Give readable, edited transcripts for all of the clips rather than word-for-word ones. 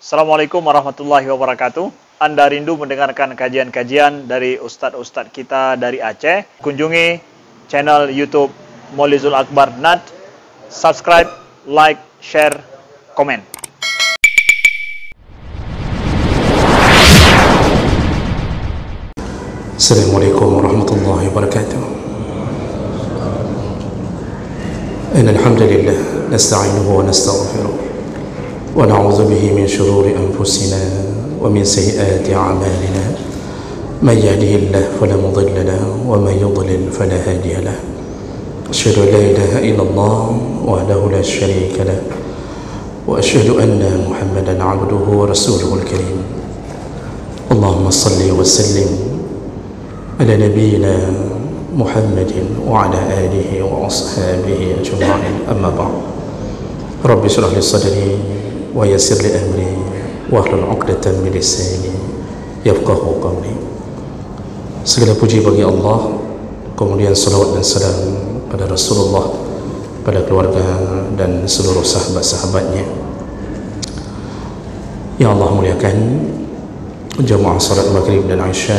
Assalamualaikum warahmatullahi wabarakatuh. Anda rindu mendengarkan kajian-kajian dari ustadz-ustadz kita dari Aceh? Kunjungi channel YouTube Maulizul Akbar NAD. Subscribe, like, share, komen. Assalamualaikum warahmatullahi wabarakatuh. Innal hamdalillah nasta'inuhu wa nastaghfiruh ونعوذ به من شرور أنفسنا ومن سيئات أعمالنا من يهده الله فلا مضل له ومن يضلل فلا هادي له أشهد أن لا إله إلا الله وحده لا شريك له وأشهد أن محمدا عبده ورسوله الكريم اللهم صل وسلم على نبينا محمد وعلى آله وأصحابه أجمعين أما بعد رب اشرح لي صدري ويسر لي أمري واحلل عقدة من لساني yafqahu qawli. Segala puji bagi Allah, kemudian salawat dan salam pada Rasulullah, pada keluarga dan seluruh sahabat-sahabatnya. Ya Allah muliakan jamaah salat maghrib dan isya,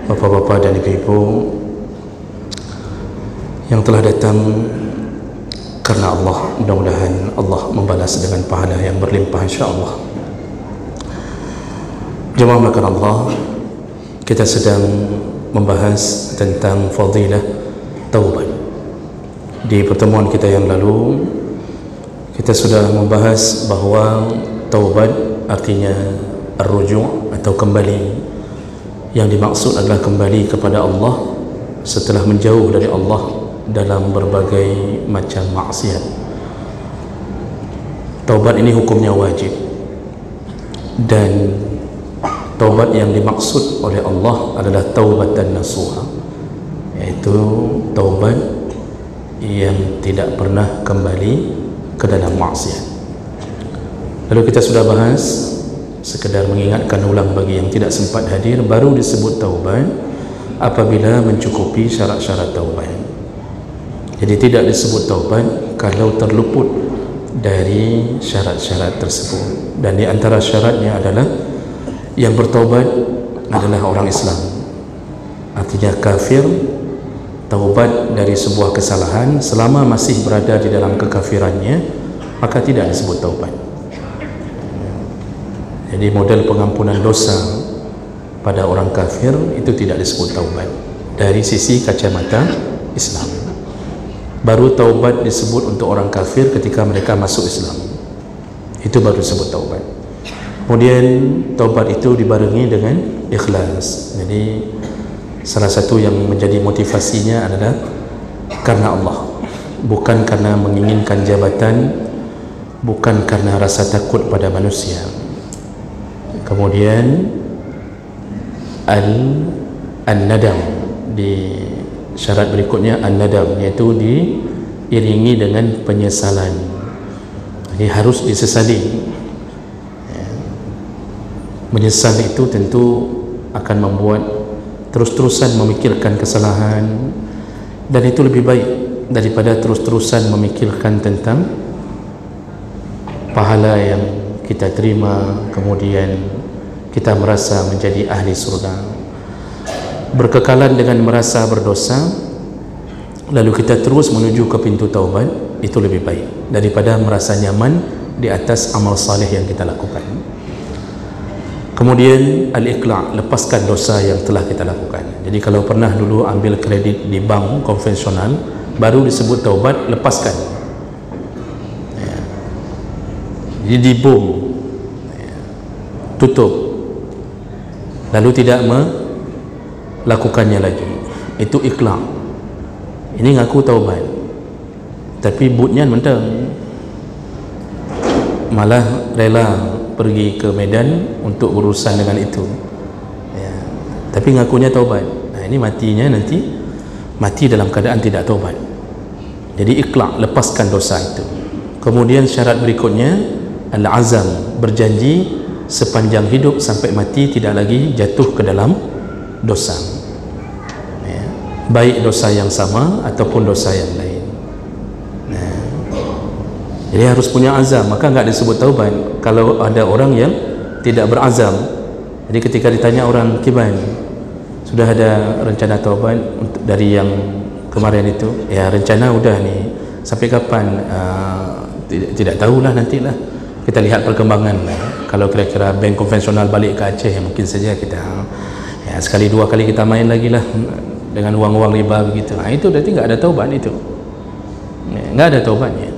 bapak-bapak dan ibu-ibu yang telah datang karena Allah. Mudah-mudahan Allah membalas dengan pahala yang berlimpah insya-Allah. Jemaah makan Allah, kita sedang membahas tentang fadilah taubat. Di pertemuan kita yang lalu kita sudah membahas bahawa taubat artinya ar-ruju' atau kembali. Yang dimaksud adalah kembali kepada Allah setelah menjauh dari Allah dalam berbagai macam maksiat. Taubat ini hukumnya wajib, dan taubat yang dimaksud oleh Allah adalah taubatan nasuha, yaitu taubat yang tidak pernah kembali ke dalam maksiat. Lalu kita sudah bahas, sekedar mengingatkan ulang bagi yang tidak sempat hadir, baru disebut taubat apabila mencukupi syarat-syarat taubat. Jadi tidak disebut taubat kalau terluput dari syarat-syarat tersebut. Dan di antara syaratnya adalah yang bertaubat adalah orang Islam. Artinya kafir taubat dari sebuah kesalahan selama masih berada di dalam kekafirannya, maka tidak disebut taubat. Jadi model pengampunan dosa pada orang kafir itu tidak disebut taubat dari sisi kacamata Islam. Baru taubat disebut untuk orang kafir ketika mereka masuk Islam, itu baru disebut taubat. Kemudian taubat itu dibarengi dengan ikhlas. Jadi salah satu yang menjadi motivasinya adalah karena Allah, bukan karena menginginkan jabatan, bukan karena rasa takut pada manusia. Kemudian an-nadam, di syarat berikutnya an-nadam, yaitu diiringi dengan penyesalan. Jadi harus disesali. Menyesal itu tentu akan membuat terus-terusan memikirkan kesalahan, dan itu lebih baik daripada terus-terusan memikirkan tentang pahala yang kita terima, kemudian kita merasa menjadi ahli surga. Berkekalan dengan merasa berdosa lalu kita terus menuju ke pintu taubat, itu lebih baik daripada merasa nyaman di atas amal saleh yang kita lakukan. Kemudian al-iqla', lepaskan dosa yang telah kita lakukan. Jadi kalau pernah dulu ambil kredit di bank konvensional, baru disebut taubat, lepaskan. Jadi dibom, tutup, lalu tidak melakukannya lagi, itu iqla'. Ini ngaku taubat, tapi butnya mentang, malah rela pergi ke Medan untuk urusan dengan itu, ya. Tapi ngakunya taubat. Nah, ini matinya nanti mati dalam keadaan tidak taubat. Jadi iqla', lepaskan dosa itu. Kemudian syarat berikutnya al-azam, berjanji sepanjang hidup sampai mati tidak lagi jatuh ke dalam dosa, ya. Baik dosa yang sama ataupun dosa yang lain. Nah, Jadi harus punya azam, maka enggak disebut taubat kalau ada orang yang tidak berazam. Jadi ketika ditanya orang, "Kiban, sudah ada rencana taubat dari yang kemarin itu?" "Ya, rencana udah nih. Sampai kapan?" Tidak tahulah, nantilah. Kita lihat perkembangan. Kalau kira-kira bank konvensional balik ke Aceh, mungkin saja kita sekali dua kali kita main lagi lah dengan uang-uang riba begitu. Itu berarti enggak ada taubat itu. Enggak ada taubatnya.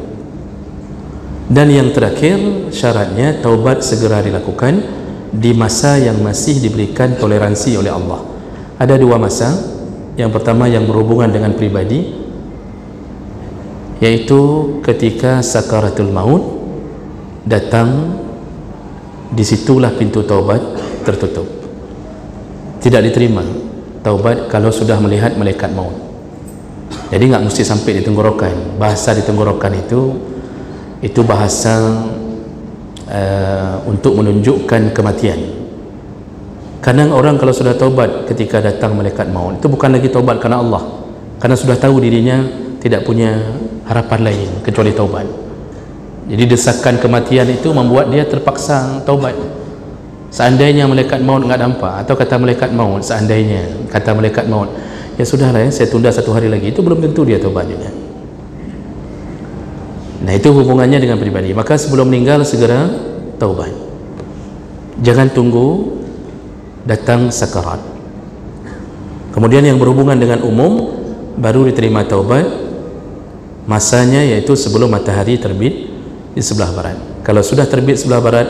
Dan yang terakhir, syaratnya taubat segera dilakukan di masa yang masih diberikan toleransi oleh Allah. Ada dua masa. Yang pertama yang berhubungan dengan pribadi, yaitu ketika sakaratul maut datang, disitulah pintu taubat tertutup. Tidak diterima taubat kalau sudah melihat malaikat maut. Jadi enggak mesti sampai di tenggorokan. Bahasa di tenggorokan itu bahasa untuk menunjukkan kematian. Kadang orang kalau sudah taubat ketika datang malaikat maut, itu bukan lagi taubat karena Allah, karena sudah tahu dirinya tidak punya harapan lain kecuali taubat. Jadi desakan kematian itu membuat dia terpaksa taubat. Seandainya malaikat maut enggak nampak, atau kata malaikat maut, seandainya kata malaikat maut, ya sudahlah ya, saya tunda 1 hari lagi, itu belum tentu dia taubat juga. Nah, itu hubungannya dengan pribadi. Maka sebelum meninggal segera taubat. Jangan tunggu datang sakarat. Kemudian yang berhubungan dengan umum, baru diterima taubat masanya, yaitu sebelum matahari terbit di sebelah barat. Kalau sudah terbit sebelah barat,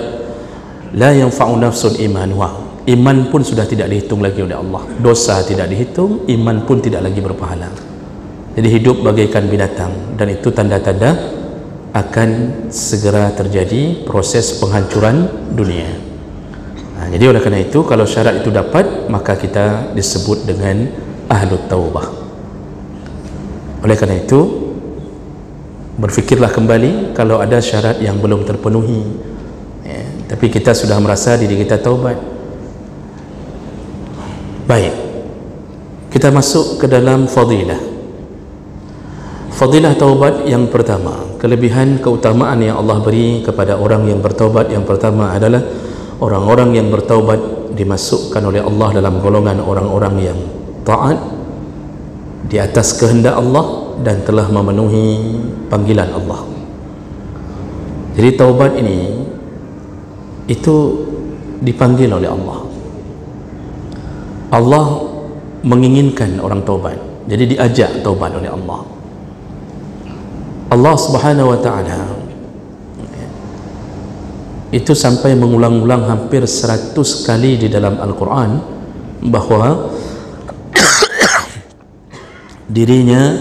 la yanfa'u nafsun imanuha. Iman pun sudah tidak dihitung lagi oleh Allah. Dosa tidak dihitung, iman pun tidak lagi berpahala. Jadi hidup bagaikan binatang, dan itu tanda-tanda akan segera terjadi proses penghancuran dunia. Jadi oleh kerana itu, kalau syarat itu dapat, maka kita disebut dengan ahlut taubah. Oleh kerana itu, berfikirlah kembali kalau ada syarat yang belum terpenuhi, tapi kita sudah merasa diri kita taubat. Baik, kita masuk ke dalam fadilah. Fadilah taubat yang pertama, kelebihan keutamaan yang Allah beri kepada orang yang bertaubat, yang pertama adalah orang-orang yang bertaubat dimasukkan oleh Allah dalam golongan orang-orang yang taat di atas kehendak Allah dan telah memenuhi panggilan Allah. Jadi taubat ini itu dipanggil oleh Allah. Allah menginginkan orang taubat, jadi diajak taubat oleh Allah. Allah Subhanahu wa ta'ala itu sampai mengulang-ulang hampir 100 kali di dalam Al-Quran bahawa dirinya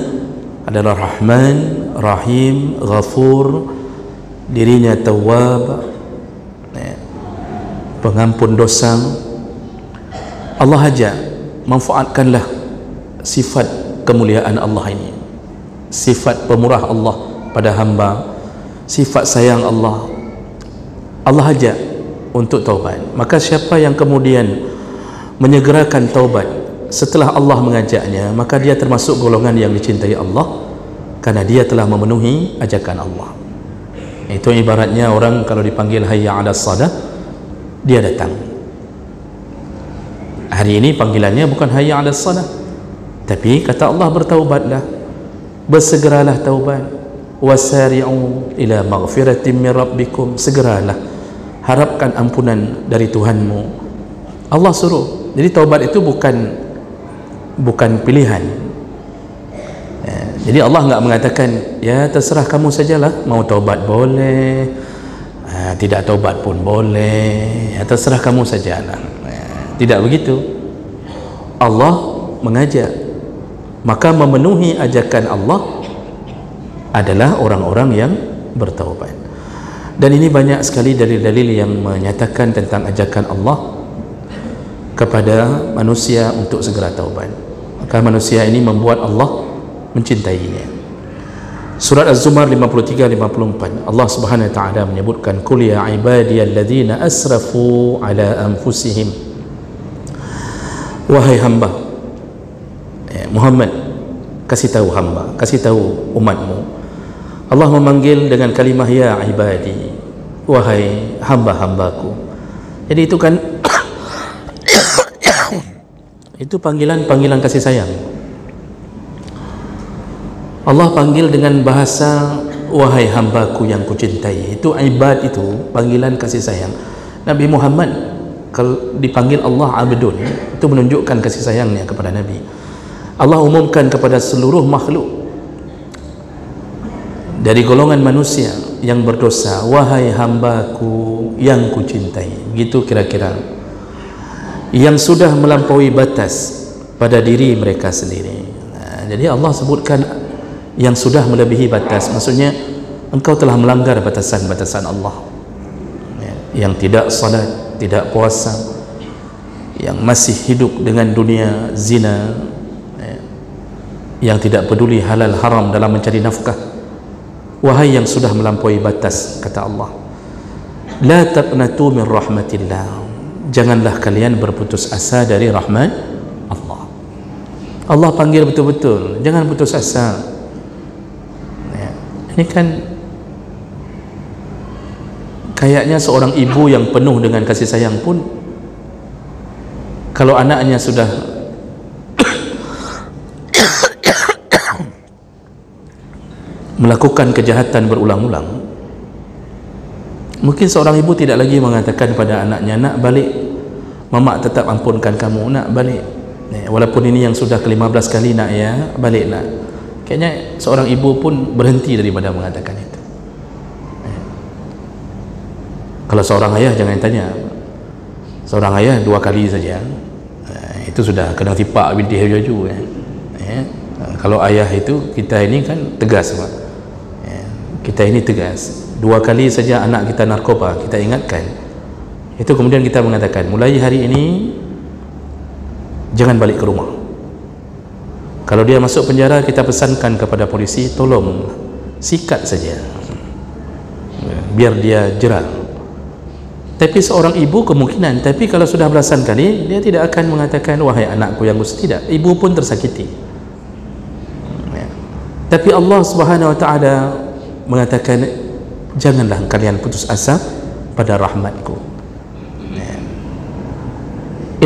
adalah Rahman, Rahim, Ghafur, dirinya Tawwab, pengampun dosa. Allah ajak, manfaatkanlah sifat kemuliaan Allah ini, sifat pemurah Allah pada hamba, sifat sayang Allah. Allah ajak untuk taubat. Maka siapa yang kemudian menyegerakan taubat setelah Allah mengajaknya, maka dia termasuk golongan yang dicintai Allah, karena dia telah memenuhi ajakan Allah. Itu ibaratnya orang kalau dipanggil hayya 'alas shalah, dia datang. Hari ini panggilannya bukan hayya 'alas shalah, tapi kata Allah, bertaubatlah, bersegeralah taubat, wasari'u ila maghfiratin min rabbikum, segeralah harapkan ampunan dari Tuhanmu. Allah suruh. Jadi taubat itu bukan pilihan. Jadi Allah enggak mengatakan, ya terserah kamu sajalah, mau taubat boleh, tidak taubat pun boleh, ya terserah kamu sajalah. Tidak begitu. Allah mengajak, maka memenuhi ajakan Allah adalah orang-orang yang bertaubat. Dan ini banyak sekali dalil-dalil yang menyatakan tentang ajakan Allah kepada manusia untuk segera taubat. Maka manusia ini membuat Allah mencintainya. Surat Az-Zumar 53-54, Allah Subhanahu wa taala menyebutkan, qul ya ibadiyalladzina asrafu ala anfusihim, wahai hamba Muhammad, kasih tahu hamba, kasih tahu umatmu, Allah memanggil dengan kalimah ya ibadi, wahai hamba-hambaku. Jadi itu kan itu panggilan kasih sayang. Allah panggil dengan bahasa wahai hambaku yang kucintai. Itu ibad, itu panggilan kasih sayang. Nabi Muhammad kalau dipanggil Allah abdun, itu menunjukkan kasih sayangnya kepada Nabi. Allah umumkan kepada seluruh makhluk dari golongan manusia yang berdosa, wahai hambaku yang kucintai. Gitu kira-kira, yang sudah melampaui batas pada diri mereka sendiri. Jadi Allah sebutkan yang sudah melebihi batas, maksudnya engkau telah melanggar batasan-batasan Allah, yang tidak salat, tidak puasa, yang masih hidup dengan dunia zina, yang tidak peduli halal haram dalam mencari nafkah. Wahai yang sudah melampaui batas, kata Allah, la taqnatu min rahmatillah, janganlah kalian berputus asa dari rahmat Allah. Allah panggil betul-betul, jangan putus asa. Ini kan kayaknya seorang ibu yang penuh dengan kasih sayang pun, kalau anaknya sudah melakukan kejahatan berulang-ulang, mungkin seorang ibu tidak lagi mengatakan pada anaknya, nak balik, mama tetap ampunkan kamu, nak balik, walaupun ini yang sudah ke-15 kali, nak ya, balik nak. Kayaknya seorang ibu pun berhenti daripada mengatakan itu. Kalau seorang ayah jangan tanya, seorang ayah 2 kali saja, itu sudah kena tipak binti haju. Kalau ayah itu, kita ini kan tegas, Pak. Kita ini tegas. 2 kali saja anak kita narkoba, kita ingatkan. Itu kemudian kita mengatakan, mulai hari ini jangan balik ke rumah. Kalau dia masuk penjara, kita pesankan kepada polisi, tolong sikat saja, biar dia jera. Tapi seorang ibu kemungkinan, tapi kalau sudah belasan kali, dia tidak akan mengatakan, wahai anakku yang khusus. Tidak, ibu pun tersakiti. Tapi Allah Subhanahu wa ta'ala mengatakan, janganlah kalian putus asa pada rahmatku.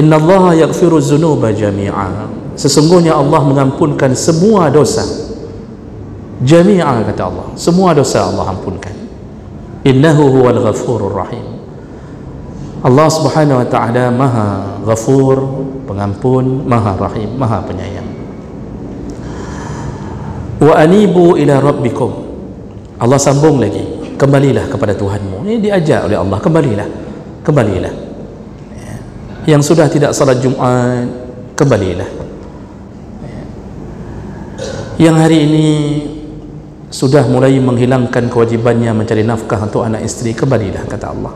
Inna Allah yaghfiru dzunuba jami'a, sesungguhnya Allah mengampunkan semua dosa. Jami'a, kata Allah, semua dosa Allah ampunkan. Innahu huwal ghafurur rahim. Allah Subhanahu wa ta'ala maha ghafur, pengampun, maha rahim, maha penyayang. Wa anibu ila rabbikum, Allah sambung lagi, kembalilah kepada Tuhanmu. Ini diajak oleh Allah, kembalilah, kembalilah. Yang sudah tidak salat Jumat, kembalilah. Yang hari ini sudah mulai menghilangkan kewajibannya mencari nafkah untuk anak isteri, kembalilah, kata Allah.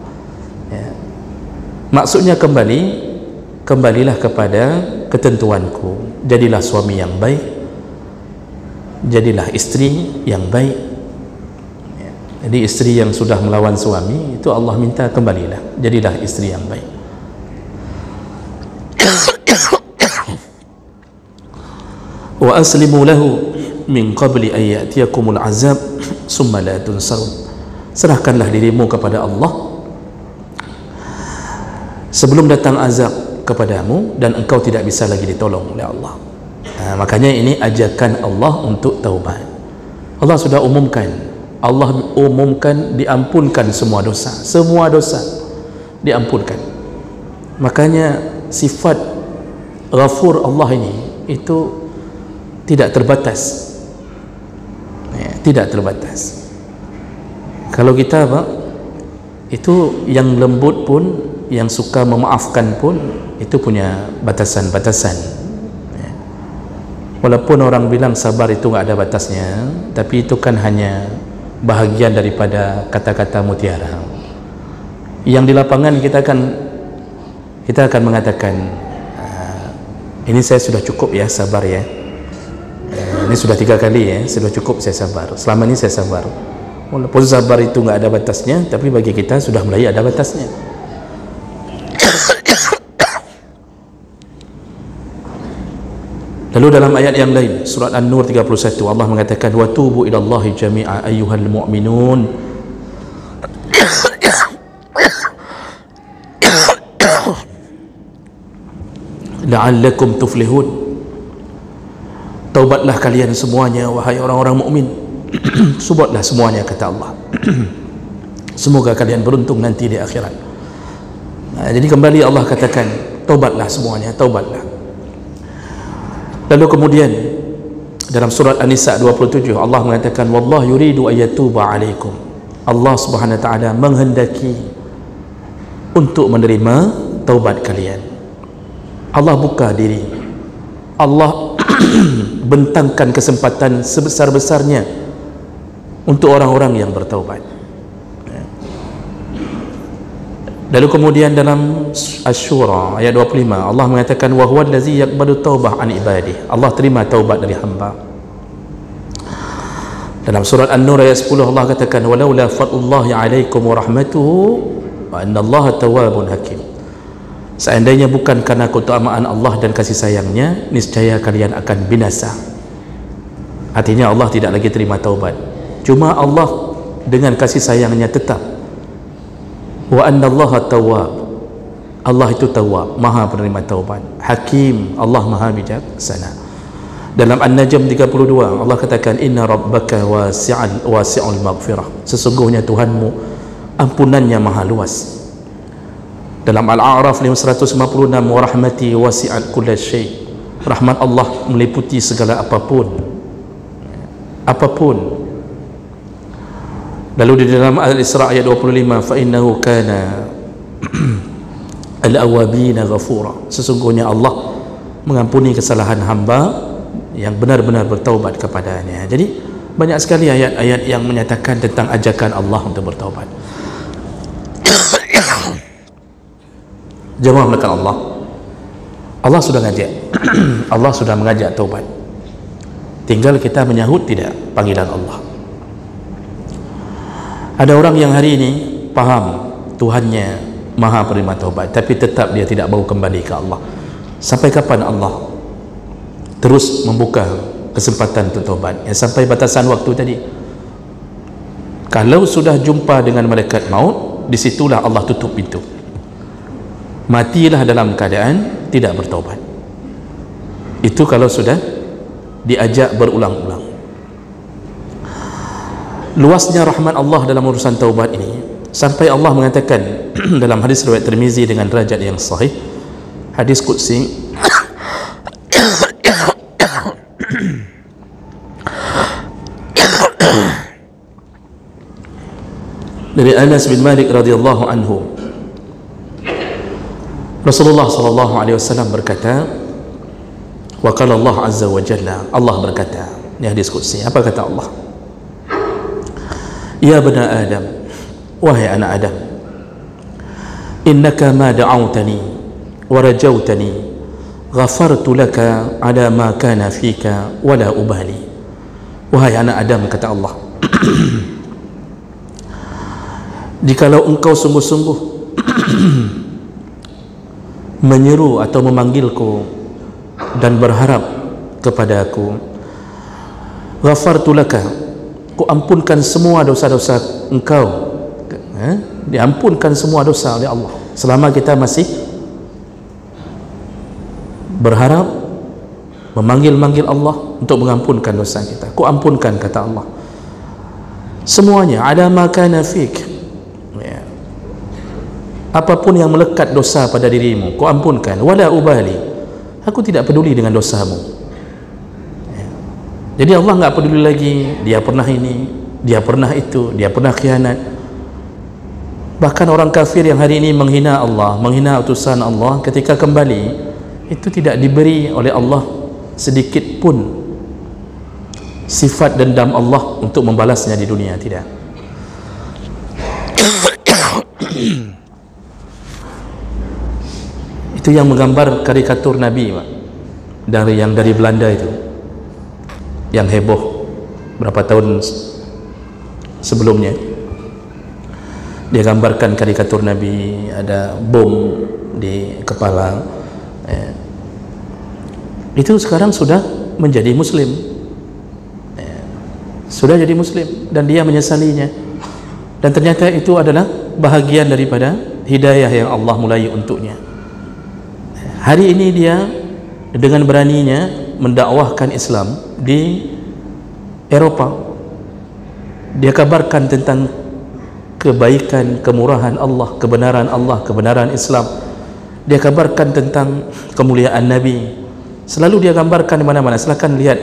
Maksudnya kembali, kembalilah kepada ketentuanku. Jadilah suami yang baik, jadilah istri yang baik. Jadi istri yang sudah melawan suami, itu Allah minta kembalilah, jadilah istri yang baik. Wa aslimu lahu min qabli an ya'tiyakumul azab summa la tunsarun, serahkanlah dirimu kepada Allah sebelum datang azab kepadamu dan engkau tidak bisa lagi ditolong oleh Allah. Makanya ini ajakan Allah untuk taubat. Allah sudah umumkan, Allah umumkan diampunkan semua dosa, semua dosa diampunkan. Makanya sifat Ghafur Allah ini itu tidak terbatas, tidak terbatas. Kalau kita Pak, itu yang lembut pun, yang suka memaafkan pun, itu punya batasan-batasan. Walaupun orang bilang sabar itu nggak ada batasnya, tapi itu kan hanya bahagian daripada kata-kata mutiara. Yang di lapangan kita akan mengatakan, ini saya sudah cukup ya, sabar ya. Ini sudah 3 kali ya, sudah cukup saya sabar. Selama ini saya sabar. Walaupun sabar itu nggak ada batasnya, tapi bagi kita sudah mulai ada batasnya. Lalu dalam ayat yang lain, surat An-Nur 31, Allah mengatakan wa tubu ilallahi jami'a ayyuhal mu'minun la'allakum tuflihun. Taubatlah kalian semuanya wahai orang-orang mukmin. Subutlah semuanya, kata Allah. Semoga kalian beruntung nanti di akhirat. Jadi kembali Allah katakan taubatlah semuanya, taubatlah. Lalu kemudian dalam surat An-Nisa 27 Allah mengatakan wallahu yuridu ayyatuba alaikum. Allah Subhanahu wa taala menghendaki untuk menerima taubat kalian. Allah buka diri, Allah bentangkan kesempatan sebesar-besarnya untuk orang-orang yang bertaubat. Lalu kemudian dalam Asy-Syura ayat 25 Allah mengatakan wa huwa allazi yaqbalu taubah an ibadihi. Allah terima taubat dari hamba. Dalam surat An-Nur ayat 10 Allah katakan walaula fadlullahi alaikum wa rahmatuhu wa annallaha tawwabun hakim. Seandainya bukan karena keutamaan Allah dan kasih sayangnya, niscaya kalian akan binasa. Artinya Allah tidak lagi terima taubat. Cuma Allah dengan kasih sayangnya tetap. Wa annallaha tawwab. Allah itu tawwab, maha penerima taubat. Hakim, Allah maha bijaksana. Dalam An-Najm 32 Allah katakan inna rabbaka wasi'ul maghfirah. Sesungguhnya Tuhanmu ampunannya maha luas. Dalam Al-A'raf 556 wa rahmati wasi'at kulla syai'. Rahmat Allah meliputi segala apapun. Apapun. Lalu di dalam Al-Isra ayat 25 fa innahu kana al-awwabina ghafura. Sesungguhnya Allah mengampuni kesalahan hamba yang benar-benar bertaubat kepadanya. Jadi banyak sekali ayat-ayat yang menyatakan tentang ajakan Allah untuk bertaubat. Jemaah melakukan Allah, Allah sudah ngajak Allah sudah mengajak taubat, tinggal kita menyahut tidak panggilan Allah. Ada orang yang hari ini paham Tuhannya maha penerima taubat, tapi tetap dia tidak mau kembali ke Allah. Sampai kapan Allah terus membuka kesempatan untuk taubat? Ya, sampai batasan waktu tadi. Kalau sudah jumpa dengan malaikat maut, disitulah Allah tutup pintu. Matilah dalam keadaan tidak bertaubat. Itu kalau sudah diajak berulang-ulang. Luasnya rahmat Allah dalam urusan taubat ini sampai Allah mengatakan dalam hadis riwayat Tirmizi dengan derajat yang sahih, hadis qudsi, dari Anas bin Malik radhiyallahu anhu, Rasulullah sallallahu alaihi wasallam berkata, wa qala Allah azza wa jalla, Allah berkata, ini hadis qudsi. Apa kata Allah? Ya bani Adam, wahai anak Adam, innaka ma da'awtani wa rajautani ghafartu laka ala ma kana fika wala ubali. Wahai anak Adam, kata Allah, jikalau engkau sungguh-sungguh menyeru atau memanggilku dan berharap kepada aku, ghafartu laka, ku ampunkan semua dosa-dosa engkau. Diampunkan semua dosa oleh Allah selama kita masih berharap memanggil-manggil Allah untuk mengampunkan dosa kita. Ku ampunkan, kata Allah, semuanya, ada ma kana fik, ya, apapun yang melekat dosa pada dirimu, ku ampunkan. Wala ubali, aku tidak peduli dengan dosamu. Ya. Jadi Allah nggak peduli lagi dia pernah ini, dia pernah itu, dia pernah khianat. Bahkan orang kafir yang hari ini menghina Allah, menghina utusan Allah, ketika kembali itu tidak diberi oleh Allah sedikit pun sifat dendam Allah untuk membalasnya di dunia, tidak. Itu yang menggambar karikatur Nabi, Pak, dari Belanda itu, yang heboh berapa tahun sebelumnya. Dia gambarkan karikatur Nabi, ada bom di kepala, itu sekarang sudah menjadi muslim, sudah jadi muslim, dan dia menyesalinya. Dan ternyata itu adalah bahagian daripada hidayah yang Allah mulai untuknya. Hari ini dia dengan beraninya mendakwahkan Islam di Eropah. Dia kabarkan tentang kebaikan, kemurahan Allah, kebenaran Islam. Dia kabarkan tentang kemuliaan Nabi. Selalu dia gambarkan di mana-mana. Silakan lihat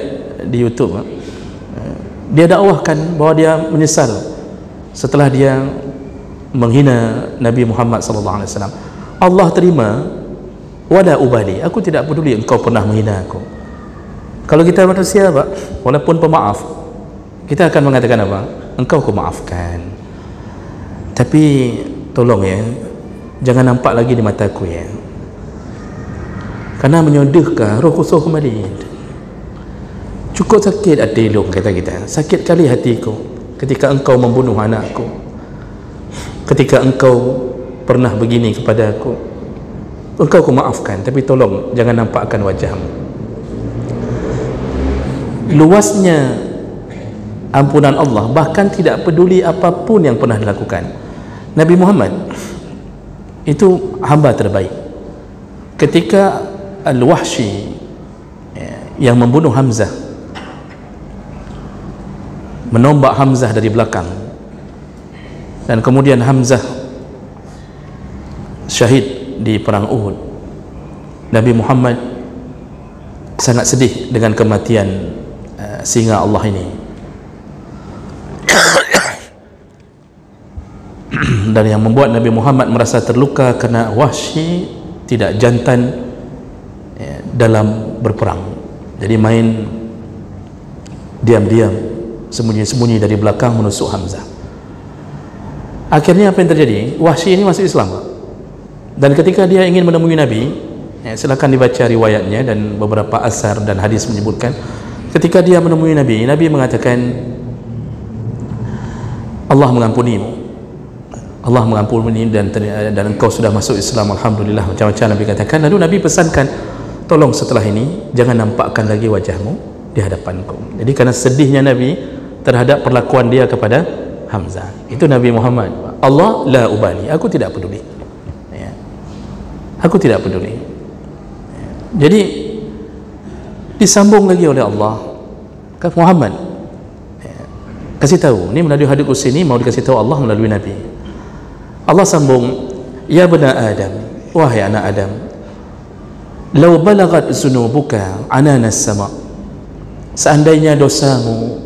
di YouTube. Dia dakwahkan bahawa dia menyesal setelah dia menghina Nabi Muhammad SAW. Allah terima, wala ubali, aku tidak peduli engkau pernah menghina aku. Kalau kita manusia, Pak, walaupun pemaaf, kita akan mengatakan apa? Engkau aku maafkan, tapi tolong ya, jangan nampak lagi di mataku ya, karena menyodihkan roh khusus kembali. Cukup sakit hati lu, kata kita, sakit kali hatiku ketika engkau membunuh anakku, ketika engkau pernah begini kepada aku. Engkau aku maafkan, tapi tolong jangan nampakkan wajahmu. Luasnya ampunan Allah, bahkan tidak peduli apapun yang pernah dilakukan. Nabi Muhammad itu hamba terbaik. Ketika Al-Wahsy yang membunuh Hamzah, menombak Hamzah dari belakang, dan kemudian Hamzah syahid di perang Uhud, Nabi Muhammad sangat sedih dengan kematian singa Allah ini. Dan yang membuat Nabi Muhammad merasa terluka kerana Wahsy tidak jantan dalam berperang, jadi main diam-diam, sembunyi-sembunyi dari belakang menusuk Hamzah. Akhirnya apa yang terjadi? Wahsy ini masuk Islam, dan ketika dia ingin menemui Nabi, silakan dibaca riwayatnya, dan beberapa asar dan hadis menyebutkan ketika dia menemui Nabi, Nabi mengatakan, Allah mengampunimu, Allah mengampuni, dan engkau sudah masuk Islam, alhamdulillah, macam-macam Nabi katakan. Lalu Nabi pesankan, tolong setelah ini jangan nampakkan lagi wajahmu di hadapanku. Jadi karena sedihnya Nabi terhadap perlakuan dia kepada Hamzah, itu Nabi Muhammad, Allah la ubali, aku tidak peduli, aku tidak peduli. Jadi disambung lagi oleh Allah ke Muhammad, kasih tahu, ini melalui hadits qudsi ini mau dikasih tahu Allah melalui Nabi. Allah sambung, ya bani Adam, wahai anak Adam, law balagat zunubuka ananas sama, seandainya dosamu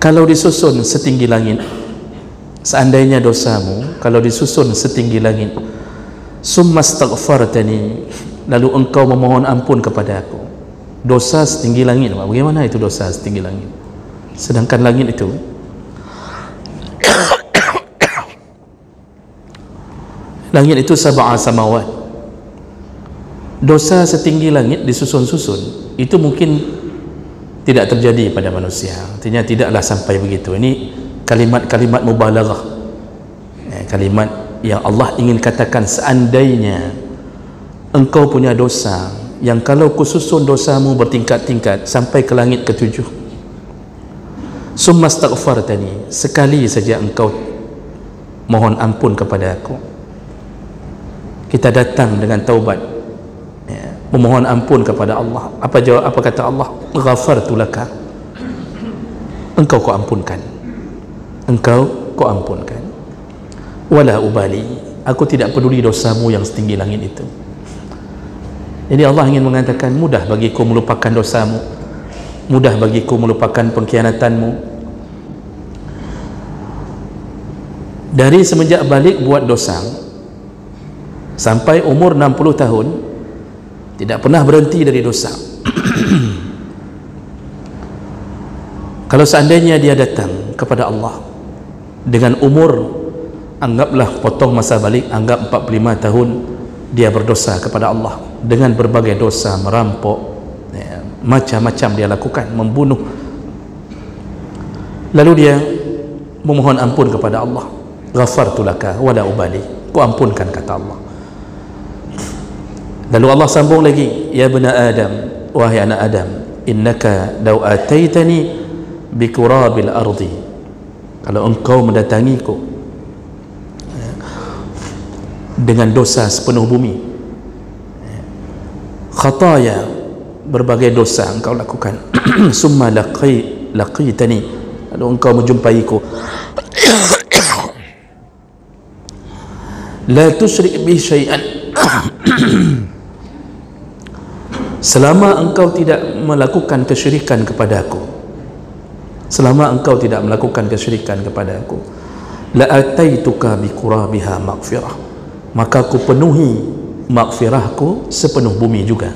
kalau disusun setinggi langit, seandainya dosamu kalau disusun setinggi langit, summa astaghfartani, lalu engkau memohon ampun kepada aku. Dosa setinggi langit, bagaimana itu dosa setinggi langit? Sedangkan langit itu langit itu sab'a samawat. Dosa setinggi langit disusun-susun, itu mungkin tidak terjadi pada manusia, artinya tidaklah sampai begitu. Ini kalimat-kalimat mubalaghah, kalimat yang Allah ingin katakan, seandainya engkau punya dosa yang kalau kususun dosamu bertingkat-tingkat sampai ke langit ketujuh, summa astaghfartani, sekali saja engkau mohon ampun kepada aku, kita datang dengan taubat, memohon ampun kepada Allah. Apa jawab? Apa kata Allah? Ghafartu laka, engkau ku ampunkan, engkau ku ampunkan. Wala ubali, aku tidak peduli dosamu yang setinggi langit itu. Jadi Allah ingin mengatakan, mudah bagiku melupakan dosamu, mudah bagiku melupakan pengkhianatanmu. Dari semenjak balik buat dosa sampai umur 60 tahun tidak pernah berhenti dari dosa. Kalau seandainya dia datang kepada Allah dengan umur, anggaplah potong masa balik, anggap 45 tahun dia berdosa kepada Allah dengan berbagai dosa, merampok, macam-macam dia lakukan, membunuh, lalu dia memohon ampun kepada Allah, ghafartu laka wala ubali, ku ampunkan, kata Allah. Lalu Allah sambung lagi, ya bani Adam, wahai anak Adam, innaka law ataitani bikurabil ardi, kalau engkau mendatangiku dengan dosa sepenuh bumi, khataya, berbagai dosa engkau lakukan, summa laqitani, lalu engkau menjumpaiku, la tusyrik bi syai'an, selama engkau tidak melakukan kesyirikan kepadaku, selama engkau tidak melakukan kesyirikan kepadaku, la ataituka bi qurabiha maghfirah, maka aku penuhi maghfirahku sepenuh bumi juga.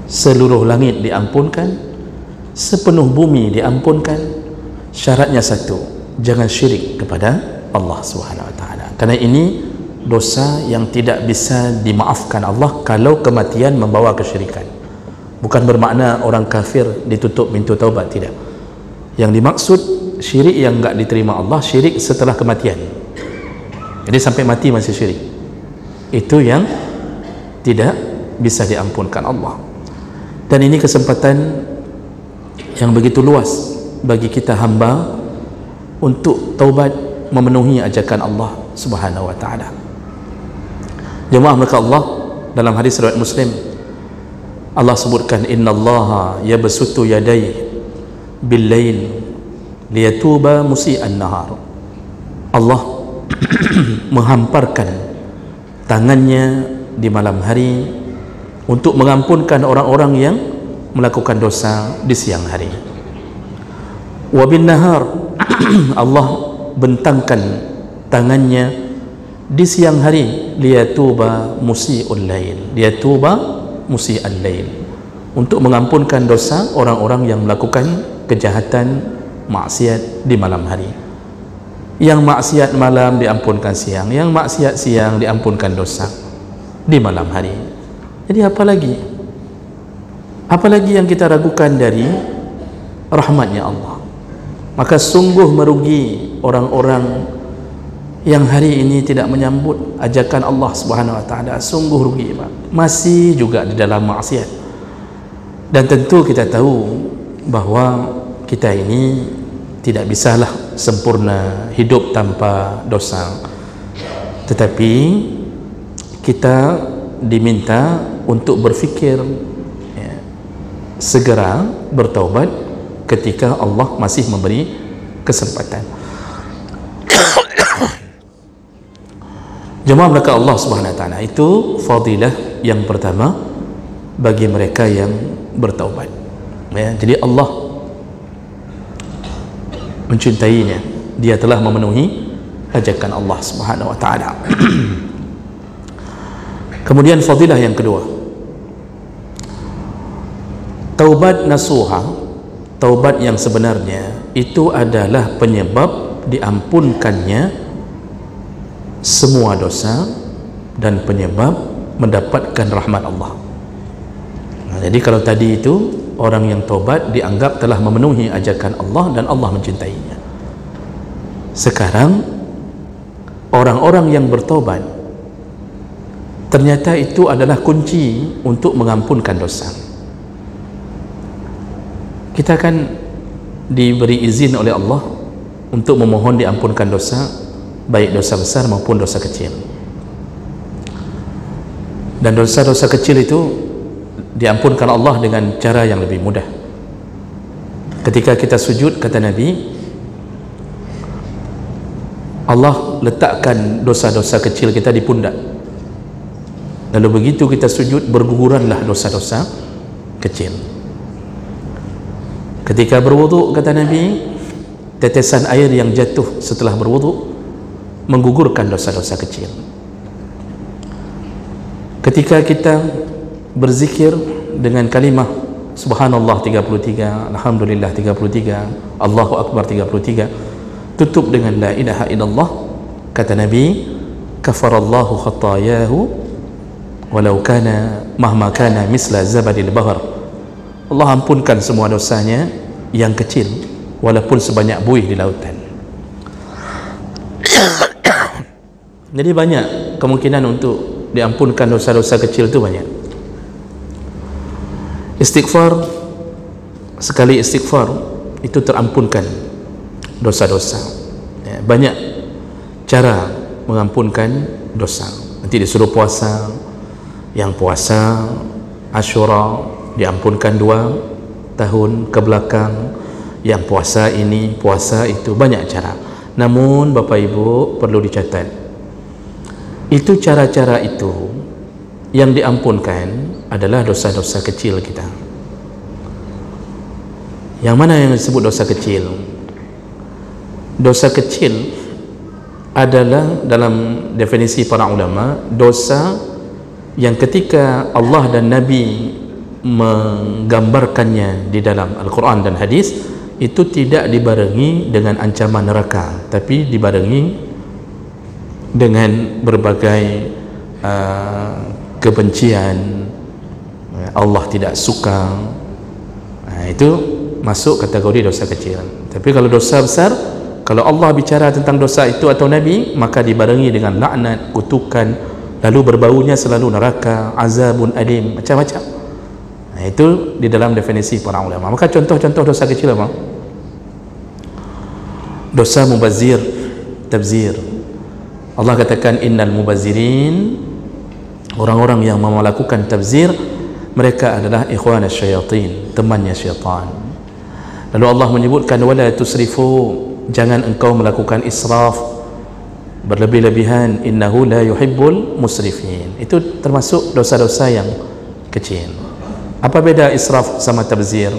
Seluruh langit diampunkan, sepenuh bumi diampunkan. Syaratnya satu, jangan syirik kepada Allah Subhanahu wa taala. Karena ini dosa yang tidak bisa dimaafkan Allah kalau kematian membawa kesyirikan. Bukan bermakna orang kafir ditutup pintu taubat, tidak. Yang dimaksud syirik yang enggak diterima Allah, syirik setelah kematian. Jadi sampai mati masih syirik, itu yang tidak bisa diampunkan Allah. Dan ini kesempatan yang begitu luas bagi kita hamba untuk taubat, memenuhi ajakan Allah Subhanahu wa taala. Jemaah maka Allah, dalam hadis riwayat Muslim, Allah sebutkan, innallaha yabsutu yadayhi bil-lail liyatuba musii'an nahar. Allah menghamparkan tangannya di malam hari untuk mengampunkan orang-orang yang melakukan dosa di siang hari. Wa bin nahar, Allah bentangkan tangannya di siang hari, liyatuba musii'ul lail, liyatuba musii'al lail, untuk mengampunkan dosa orang-orang yang melakukan kejahatan maksiat di malam hari. Yang maksiat malam diampunkan siang, yang maksiat siang diampunkan dosa di malam hari. Jadi apalagi yang kita ragukan dari rahmatnya Allah. Maka sungguh merugi orang-orang yang hari ini tidak menyambut ajakan Allah Subhanahu wa taala. Sungguh rugi, Pak. Masih juga di dalam maksiat. Dan tentu kita tahu bahwa kita ini tidak bisalah sempurna hidup tanpa dosa. Tetapi kita diminta untuk berfikir, segera bertaubat ketika Allah masih memberi kesempatan. Jemaah belaka Allah Subhanahu wa taala, itu fadilah yang pertama bagi mereka yang bertaubat. Jadi Allah mencintainya, dia telah memenuhi ajakan Allah Subhanahu wa taala. Kemudian fadilah yang kedua, taubat nasuha, taubat yang sebenarnya itu adalah penyebab diampunkannya semua dosa dan penyebab mendapatkan rahmat Allah. Jadi kalau tadi itu orang yang taubat dianggap telah memenuhi ajakan Allah dan Allah mencintainya. Sekarang orang-orang yang bertaubat ternyata itu adalah kunci untuk mengampunkan dosa. Kita akan diberi izin oleh Allah untuk memohon diampunkan dosa, baik dosa besar maupun dosa kecil. Dan dosa-dosa kecil itu diampunkan Allah dengan cara yang lebih mudah. Ketika kita sujud, kata Nabi, Allah letakkan dosa-dosa kecil kita di pundak. Lalu begitu kita sujud, berguguranlah dosa-dosa kecil. Ketika berwudu, kata Nabi, tetesan air yang jatuh setelah berwudu menggugurkan dosa-dosa kecil. Ketika kita berzikir dengan kalimah subhanallah 33, alhamdulillah 33, Allahu akbar 33, tutup dengan la ilaha illallah, kata Nabi, kafarallahu khatayahu walau kana mahma kana misla zabadil bahr. Allah ampunkan semua dosanya yang kecil walaupun sebanyak buih di lautan. Jadi banyak kemungkinan untuk diampunkan dosa-dosa kecil itu banyak. Istighfar, sekali istighfar itu terampunkan dosa-dosa. Ya, banyak cara mengampunkan dosa. Nanti disuruh puasa, yang puasa Asyura diampunkan 2 tahun ke belakang, yang puasa ini, puasa itu, banyak cara. Namun Bapak Ibu perlu dicatat, itu cara-cara itu yang diampunkan adalah dosa-dosa kecil kita. Yang mana yang disebut dosa kecil? Dosa kecil adalah dalam definisi para ulama, dosa yang ketika Allah dan Nabi menggambarkannya di dalam Al-Quran dan hadis, itu tidak dibarengi dengan ancaman neraka, tapi dibarengi dengan berbagai kebencian, Allah tidak suka. Itu masuk kategori dosa kecil. Tapi kalau dosa besar, kalau Allah bicara tentang dosa itu atau Nabi, maka dibarengi dengan laknat, kutukan, lalu berbaunya selalu neraka, azabun alim, macam-macam. Itu di dalam definisi para ulama. Maka contoh-contoh dosa kecil apa? Dosa mubazir, tabzir. Allah katakan innal mubazirin, orang-orang yang melakukan tabzir, mereka adalah ikhwan asyayatin, temannya syaitan. Lalu Allah menyebutkan wala tusrifu, jangan engkau melakukan israf, berlebih-lebihan, innahu la yuhibbul musrifin. Itu termasuk dosa-dosa yang kecil. Apa beda israf sama tabzir?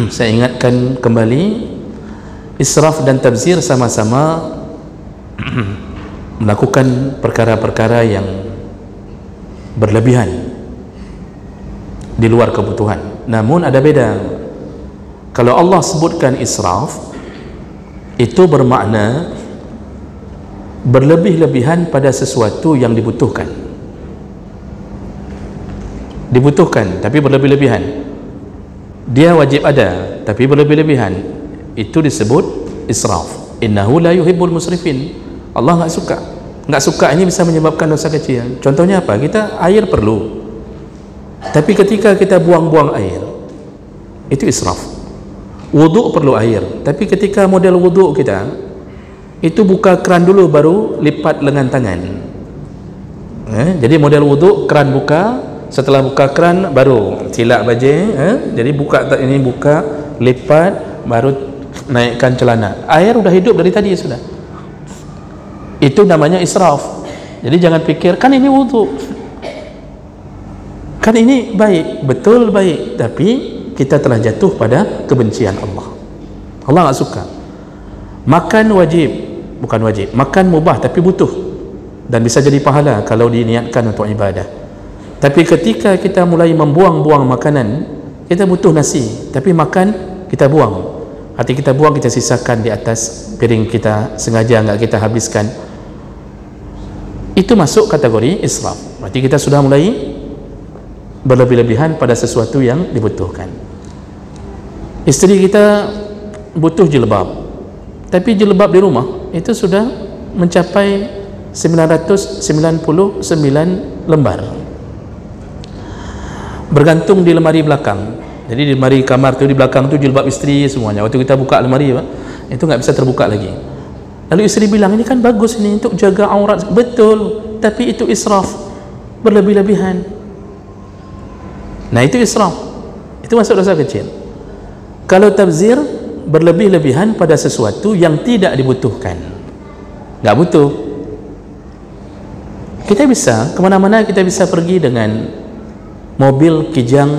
Saya ingatkan kembali, israf dan tabzir sama-sama melakukan perkara-perkara yang berlebihan di luar kebutuhan. Namun ada beda. Kalau Allah sebutkan israf, itu bermakna berlebih-lebihan pada sesuatu yang dibutuhkan. Dibutuhkan tapi berlebih-lebihan. Dia wajib ada tapi berlebih-lebihan. Itu disebut israf. Innahu la yuhibbul musrifin. Allah enggak suka. Enggak suka ini bisa menyebabkan dosa kecil. Contohnya apa? Kita air perlu, tapi ketika kita buang-buang air, itu israf. Wuduk perlu air, tapi ketika model wuduk kita itu buka keran dulu baru lipat lengan tangan. Jadi model wuduk keran buka, setelah buka keran baru silap baju. Jadi buka ini, buka, lipat, baru naikkan celana. Air sudah hidup dari tadi sudah. Itu namanya israf. Jadi jangan pikir kan ini wuduk, kan ini baik, betul baik, tapi kita telah jatuh pada kebencian Allah. Allah enggak suka. Makan wajib, bukan wajib. Makan mubah tapi butuh, dan bisa jadi pahala kalau diniatkan untuk ibadah. Tapi ketika kita mulai membuang-buang makanan, kita butuh nasi tapi makan kita buang. Hati kita buang, kita sisakan di atas piring kita, sengaja enggak kita habiskan. Itu masuk kategori israf. Berarti kita sudah mulai berlebih-lebihan pada sesuatu yang dibutuhkan. Isteri kita butuh jilbab, tapi jilbab di rumah itu sudah mencapai 999 lembar, bergantung di lemari belakang. Jadi di lemari kamar tu, di belakang tu jilbab isteri semuanya. Waktu kita buka lemari, itu nggak bisa terbuka lagi. Lalu isteri bilang, ini kan bagus ini untuk jaga aurat. Betul, tapi itu israf, berlebih-lebihan. Nah itu israf, itu masuk dosa kecil. Kalau tabzir, berlebih-lebihan pada sesuatu yang tidak dibutuhkan, nggak butuh. Kita bisa kemana-mana, kita bisa pergi dengan mobil kijang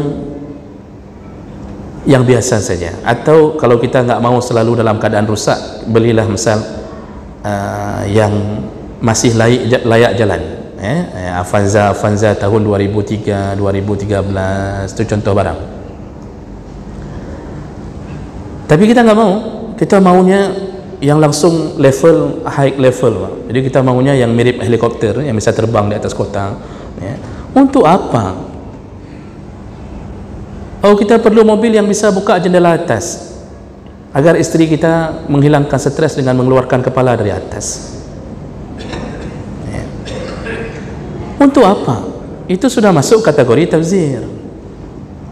yang biasa saja. Atau kalau kita nggak mau selalu dalam keadaan rusak, belilah misal yang masih layak jalan. Avanza tahun 2003, 2013, itu contoh barang. Tapi kita nggak mau, kita maunya yang langsung level high level. Jadi kita maunya yang mirip helikopter yang bisa terbang di atas kota. Untuk apa? Oh, kita perlu mobil yang bisa buka jendela atas agar istri kita menghilangkan stres dengan mengeluarkan kepala dari atas. Untuk apa? Itu sudah masuk kategori tabzir.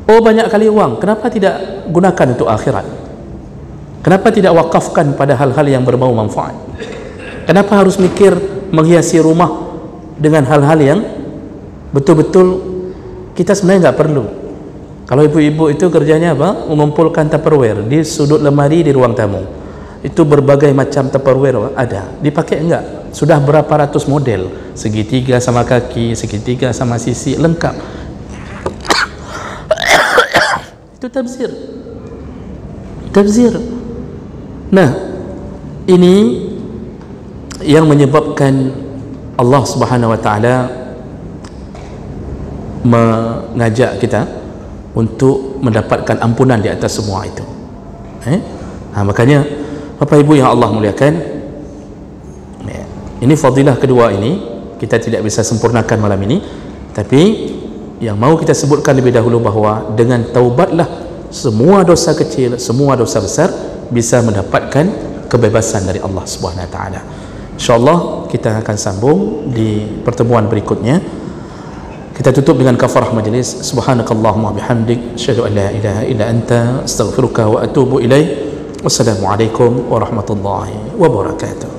Oh, banyak kali uang, kenapa tidak gunakan untuk akhirat? Kenapa tidak wakafkan pada hal-hal yang berbau manfaat? Kenapa harus mikir menghiasi rumah dengan hal-hal yang betul-betul kita sebenarnya nggak perlu? Kalau ibu-ibu itu kerjanya apa? Mengumpulkan Tupperware di sudut lemari di ruang tamu. Itu berbagai macam Tupperware ada. Dipakai enggak? Sudah berapa ratus model, segitiga sama kaki, segitiga sama sisi, lengkap. Itu tabzir. Tabzir. Nah, ini yang menyebabkan Allah Subhanahu wa taala mengajak kita untuk mendapatkan ampunan di atas semua itu. Makanya Bapak Ibu yang Allah muliakan, ini fadilah kedua ini kita tidak bisa sempurnakan malam ini, tapi yang mau kita sebutkan lebih dahulu bahawa dengan taubatlah semua dosa kecil, semua dosa besar bisa mendapatkan kebebasan dari Allah Subhanahu wa taala. InsyaAllah kita akan sambung di pertemuan berikutnya. Kita tutup dengan kafarah majlis. Subhanakallahumma bihamdik, asyhadu an la ilaha illa anta, astaghfiruka wa atubu ilaik. Wassalamualaikum warahmatullahi wabarakatuh.